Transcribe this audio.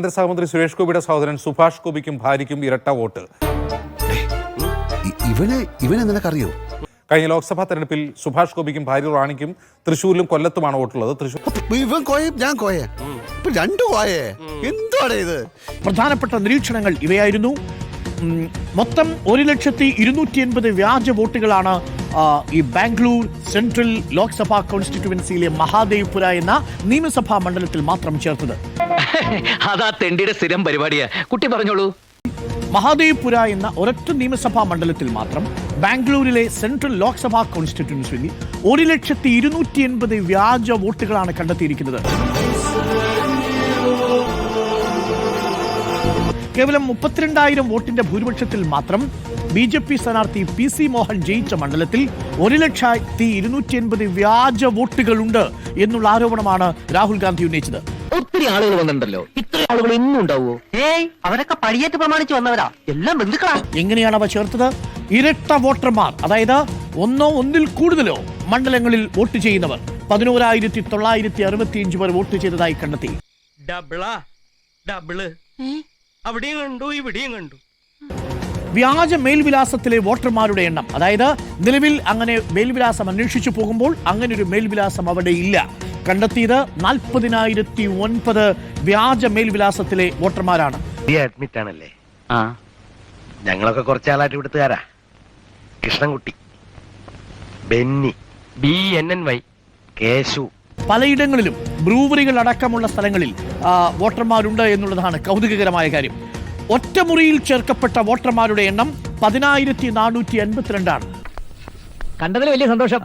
കേന്ദ്ര സഹമന്ത്രി സുരേഷ് ഗോപിയുടെ സഹോദരൻ സുഭാഷ് ഗോപിക്കും ഭാര്യയ്ക്കും ഇരട്ട വോട്ട്. ഇവനെ നിനക്കറിയോ? കഴിഞ്ഞ ലോക്സഭാ തെരഞ്ഞെടുപ്പിൽ സുഭാഷ് ഗോപിക്കും ഭാര്യ റാണിക്കും തൃശ്ശൂരിലും കൊല്ലത്തുമാണ് വോട്ടുള്ളത്. പ്രധാനപ്പെട്ട നിരീക്ഷണങ്ങൾ ഇവയായിരുന്നു. മൊത്തം 1,280,000 വ്യാജ വോട്ടുകളാണ് ഈ ബാംഗ്ലൂർ സെൻട്രൽ ലോക്സഭാ കോൺസ്റ്റിറ്റ്യുവൻസിയിലെ മഹാദേവ്പുര എന്ന നിയമസഭാ മണ്ഡലത്തിൽ മാത്രം ചേർത്തത്. അതാ തെണ്ടിയുടെ സ്ഥിരം പരിപാടിയാ. കുട്ടി പറഞ്ഞോളൂ. മഹാദേവ്പുര എന്ന ഒരൊറ്റ നിയമസഭാ മണ്ഡലത്തിൽ മാത്രം ബാംഗ്ലൂരിലെ സെൻട്രൽ ലോക്സഭാ കോൺസ്റ്റിറ്റ്യുവൻസിയിൽ 1,280,000 വ്യാജ വോട്ടുകളാണ് കണ്ടെത്തിയിരിക്കുന്നത്. കേവലം 32,000 വോട്ടിന്റെ ഭൂരിപക്ഷത്തിൽ മാത്രം BJP സ്ഥാനാർത്ഥി PC മോഹൻ ജയിച്ച മണ്ഡലത്തിൽ 1,280,000 വ്യാജ വോട്ടുകളുണ്ട് എന്നുള്ള ആരോപണമാണ് രാഹുൽ ഗാന്ധി ഉന്നയിച്ചത്. ഒത്തിരി ആളുകൾ വന്നിട്ടുണ്ടല്ലോ, ഇത്ര ആളുകൾ ഇന്നും ഉണ്ടാവുമോ? അവരൊക്കെ പടിയേറ്റ് പ്രമാണിച്ച് വന്നവരാ, എല്ലാം ബന്ധുക്കളാ. എങ്ങനെയാണ് അവ ചേർത്തത്? ഇരട്ട വോട്ടർമാർ, അതായത് ഒന്നോ ഒന്നിൽ കൂടുതലോ മണ്ഡലങ്ങളിൽ വോട്ട് ചെയ്യുന്നവർ 11,965 പേർ വോട്ട് ചെയ്തതായി കണ്ടെത്തി. അവിടെയും കണ്ടു, ഇവിടെയും കണ്ടു. വ്യാജ മേൽവിലാസത്തിലെ വോട്ടർമാരുടെ എണ്ണം, അതായത് നിലവിൽ അങ്ങനെ മേൽവിലാസം അന്വേഷിച്ചു പോകുമ്പോൾ അങ്ങനെ ഒരു മേൽവിലാസം അവിടെ ഇല്ല. കണ്ടെത്തിയത് 40,009 വ്യാജ മേൽവിലാസത്തിലെ വോട്ടർമാരാണ്. അഡ്മിറ്റ് ആണല്ലേ? ഞങ്ങളൊക്കെ കുറച്ചാളായിട്ട് ഇവിടുത്തുകാരാ. കൃഷ്ണൻകുട്ടി, ബെന്നി, BNNY, കേശു. പലയിടങ്ങളിലും ബ്രൂവറികൾ അടക്കമുള്ള സ്ഥലങ്ങളിൽ വോട്ടർമാരുണ്ട് എന്നുള്ളതാണ് കൗതുകകരമായ കാര്യം. ഒറ്റമുറിയിൽ ചേർക്കപ്പെട്ട വോട്ടർമാരുടെ എണ്ണം 10,452 ആണ്. കണ്ടതിൽ വലിയ സന്തോഷം.